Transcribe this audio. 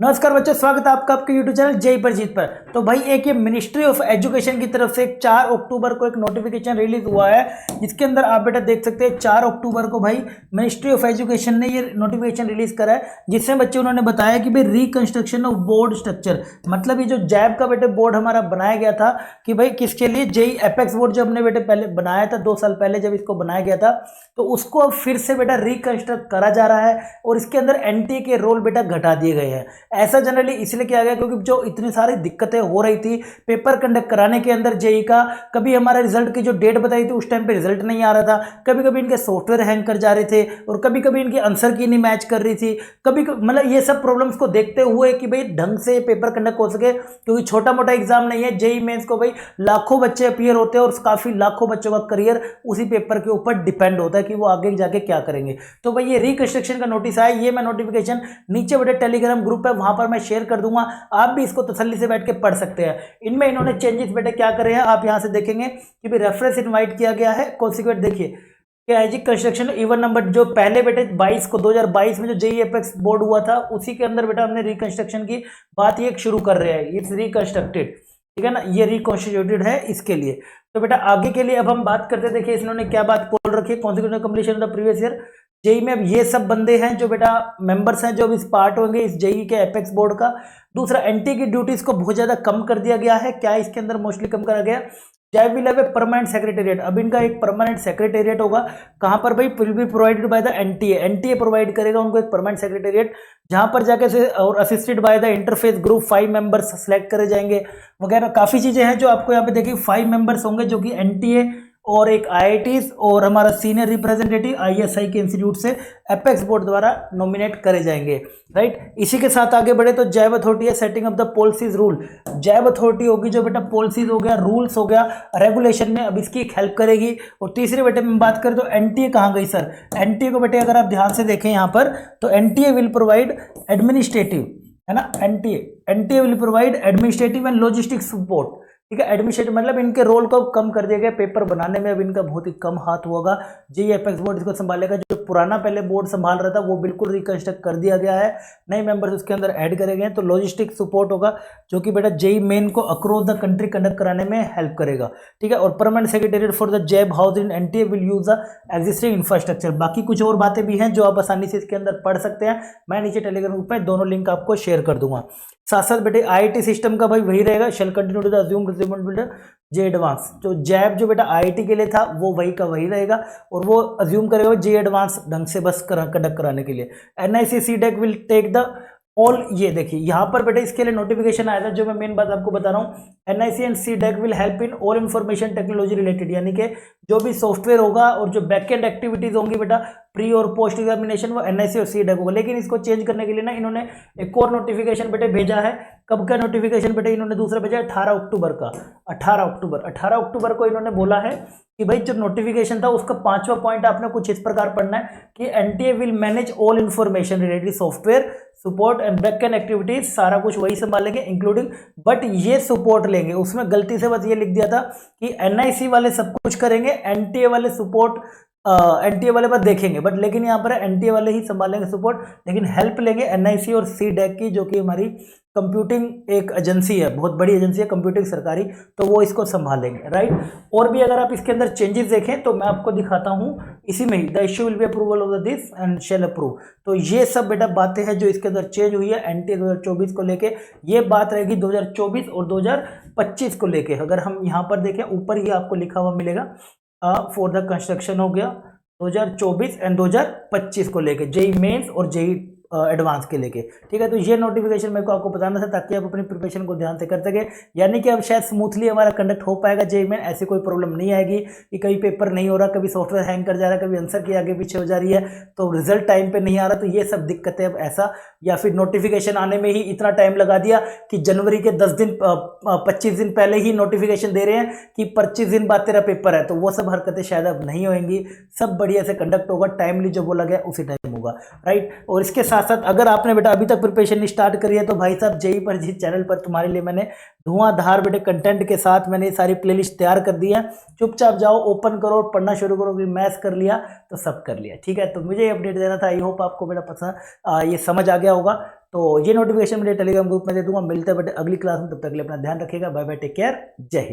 नमस्कार बच्चों, स्वागत है आपका आपके यूट्यूब चैनल जय पर जीत पर। तो भाई एक ये मिनिस्ट्री ऑफ एजुकेशन की तरफ से 4 अक्टूबर को एक नोटिफिकेशन रिलीज हुआ है, जिसके अंदर आप बेटा देख सकते हैं 4 अक्टूबर को भाई मिनिस्ट्री ऑफ एजुकेशन ने ये नोटिफिकेशन रिलीज करा है, जिससे बच्चे उन्होंने बताया कि भाई रिकंस्ट्रक्शन ऑफ बोर्ड स्ट्रक्चर, मतलब ये जो जैब का बेटे बोर्ड हमारा बनाया गया था कि भाई किसके लिए, जेई एपेक्स बोर्ड जो हमने बेटे पहले बनाया था 2 साल पहले जब इसको बनाया गया था, तो उसको अब फिर से बेटा रिकंस्ट्रक्ट करा जा रहा है और इसके अंदर एनटीए के रोल बेटा घटा दिए गए हैं। ऐसा जनरली इसलिए किया गया क्योंकि जो इतनी सारी दिक्कतें हो रही थी पेपर कंडक्ट कराने के अंदर जेई का, कभी हमारा रिजल्ट की जो डेट बताई थी उस टाइम पे रिजल्ट नहीं आ रहा था, कभी कभी इनके सॉफ्टवेयर हैंग कर जा रहे थे और कभी कभी इनकी आंसर की नहीं मैच कर रही थी, कभी मतलब ये सब प्रॉब्लम्स को देखते हुए कि भाई ढंग से पेपर कंडक्ट हो सके, क्योंकि छोटा मोटा एग्जाम नहीं है जेई मेंस को, भाई लाखों बच्चे अपीयर होते हैं और काफी लाखों बच्चों का करियर उसी पेपर के ऊपर डिपेंड होता है कि वो आगे जाके क्या करेंगे। तो भाई ये रिकंस्ट्रक्शन का नोटिस आया, ये मैं नोटिफिकेशन नीचे बेटे टेलीग्राम ग्रुप है वहां पर मैं शेयर कर दूंगा, आप भी इसको तसल्ली से बैठ के पढ़ सकते हैं। इनमें इन्होंने चेंजेस बेटे क्या करे हैं आप यहां से देखेंगे कि भाई रेफरेंस इनवाइट किया गया है, कॉन्सिक्वेंट देखिए क्या है जी, कंस्ट्रक्शन इवन नंबर जो पहले बेटे 22 को 2022 में जो जेई एपेक्स बोर्ड हुआ था उसी के अंदर बेटा हमने रिकंस्ट्रक्शन की बात ये शुरू कर रहे हैं, इट्स रिकंस्ट्रक्टेड, ठीक है ना, ये रिकॉन्स्टिट्यूटेड है इसके लिए। तो बेटा आगे के लिए अब हम बात करते हैं, देखिए इन्होंने क्या बात बोल रखी है, consequent completion of the previous year JEE में। अब ये सब बंदे हैं जो बेटा मेंबर्स हैं जो भी इस पार्ट होंगे इस जेई के एपेक्स बोर्ड का। दूसरा एनटी की ड्यूटीज को बहुत ज्यादा कम कर दिया गया है, क्या इसके अंदर मोस्टली कम करा गया, JAB will have a permanent secretariat, अब इनका एक परमानेंट सेक्रेटेरिएट होगा, कहां पर भाई, will be provided by the NTA, NTA provide करेगा उनको एक परमानेंट सेक्रेटेरिएट, जहां पर जाके से और assisted by the interface group 5 members select करे जाएंगे वगैरह, काफी चीजें हैं जो आपको यहाँ पे देखिए 5 मेंबर्स होंगे जो कि एनटीए और एक आईआईटीज और हमारा सीनियर रिप्रेजेंटेटिव आईएसआई के इंस्टीट्यूट से एपेक्स बोर्ड द्वारा नॉमिनेट करे जाएंगे, राइट। इसी के साथ आगे बढ़े तो जैब अथॉरिटी है setting up the policies rule, JAB authority होगी जो बेटा पॉलिसीज हो गया, रूल्स हो गया, रेगुलेशन में अब इसकी हेल्प करेगी। और तीसरे बेटे में बात करें तो एनटीए कहाँ गई सर, एनटीए को बेटे अगर आप ध्यान से देखें यहाँ पर तो एनटीए विल प्रोवाइड एडमिनिस्ट्रेटिव, है ना, NTA will provide administrative and logistic support, ठीक है। एडमिनिस्ट्रेटिव मतलब इनके रोल को कम कर दिया गया, पेपर बनाने में अब इनका बहुत ही कम हाथ होगा, जेई एपेक्स बोर्ड इसको संभालेगा। जो पुराना पहले बोर्ड संभाल रहा था वो बिल्कुल रिकंस्ट्रक्ट कर दिया गया है, नए मेंबर्स उसके अंदर ऐड करे गए हैं, तो लॉजिस्टिक सपोर्ट होगा जो कि बेटा जेई मेन को अक्रॉस द कंट्री कंडक्ट कराने में हेल्प करेगा, ठीक है। और permanent secretariat for the JAB house in NTA will use the existing infrastructure. बाकी कुछ और बातें भी हैं जो आप आसानी से इसके अंदर पढ़ सकते हैं, मैं नीचे टेलीग्राम ग्रुप में दोनों लिंक आपको शेयर कर दूंगा। साथ साथ बेटे आईआईटी सिस्टम का भाई वही रहेगा, shall continue to the assume recruitment builder JEE advanced, जो जैब जो बेटा आईआईटी के लिए था वो वही का वही रहेगा और वो अज्यूम करेगा जे एडवांस ढंग से बस कंडक्ट कराने के लिए। NIC CDAC will take the all, ये देखिए यहाँ पर बेटा इसके लिए नोटिफिकेशन आया था, जो मैं मेन बात आपको बता रहा हूँ, NIC and CDAC will help in all information technology related, यानी कि जो भी सॉफ्टवेयर होगा और जो बैकएंड एक्टिविटीज होंगी बेटा प्री और पोस्ट एग्जामिनेशन वो एनआईसी और सीडेक होगा। लेकिन इसको चेंज करने के लिए ना इन्होंने एक और नोटिफिकेशन बेटे भेजा है, कब का नोटिफिकेशन बेटे इन्होंने दूसरा भेजा है 18 अक्टूबर का, 18 अक्टूबर को इन्होंने बोला है कि भाई जो नोटिफिकेशन था उसका 5वां पॉइंट आपने कुछ इस प्रकार पढ़ना है कि NTA will manage all information related software support and backend activities, सारा कुछ वही संभालेंगे इंक्लूडिंग, बट ये सपोर्ट लेंगे, उसमें गलती से बस ये लिख दिया था कि एनआईसी वाले सब कुछ करेंगे, एनटीए वाले सपोर्ट एनटीए वाले बात देखेंगे, बट लेकिन यहाँ पर एनटीए वाले ही संभालेंगे सपोर्ट, लेकिन हेल्प लेंगे एनआईसी और सीडेक की, जो कि हमारी कंप्यूटिंग एक एजेंसी है, बहुत बड़ी एजेंसी है कंप्यूटिंग सरकारी, तो वो इसको संभालेंगे, राइट। और भी अगर आप इसके अंदर चेंजेस देखें तो मैं आपको दिखाता हूँ इसी में ही, the issue will be approval of this and shall approve, तो ये सब बेटा बातें हैं जो इसके अंदर चेंज हुई है एनटीए 2024 को लेके। ये बात रहेगी 2024 और 2025 को लेके। अगर हम यहाँ पर देखें ऊपर ही आपको लिखा हुआ मिलेगा फॉर द कंस्ट्रक्शन हो गया 2024 एंड 2025 को लेके, जेई मेंस और जेई एडवांस के लेके, ठीक है। तो ये नोटिफिकेशन मेरे को आपको बताना था ताकि आप अपनी प्रिपरेशन को ध्यान से कर सके, यानी कि अब शायद स्मूथली हमारा कंडक्ट हो पाएगा जेई में, ऐसी कोई प्रॉब्लम नहीं आएगी कि कभी पेपर नहीं हो रहा, कभी सॉफ्टवेयर हैंग कर जा रहा है, कभी आंसर की आगे पीछे हो जा रही है, तो रिजल्ट टाइम पे नहीं आ रहा, तो ये सब दिक्कतें अब ऐसा, या फिर नोटिफिकेशन आने में ही इतना टाइम लगा दिया कि जनवरी के 10 दिन 25 दिन पहले ही नोटिफिकेशन दे रहे हैं कि 25 दिन बाद तेरा पेपर है, तो वो सब हरकतें शायद अब नहीं होंगी, सब बढ़िया से कंडक्ट होगा, टाइमली जो बोला गया उसी टाइम होगा, राइट। और इसके साथ साथ अगर आपने बेटा अभी तक प्रिपरेशन स्टार्ट करी है तो भाई साहब जेई पर जी चैनल पर तुम्हारे लिए मैंने धुआंधार बेटे कंटेंट के साथ मैंने सारी प्लेलिस्ट तैयार कर दी है, चुपचाप जाओ ओपन करो पढ़ना शुरू करो, मैथ्स कर लिया तो सब कर लिया, ठीक है। तो मुझे अपडेट देना था, आई होप आपको बेटा पसंद ये समझ आ गया होगा। तो ये नोटिफिकेशन मेरे टेलीग्राम ग्रुप में दे दूंगा। मिलते हैं बेटे अगली क्लास में, तब तक के लिए अपना ध्यान रखिएगा। बाय बाय, टेक केयर, जय हिंद।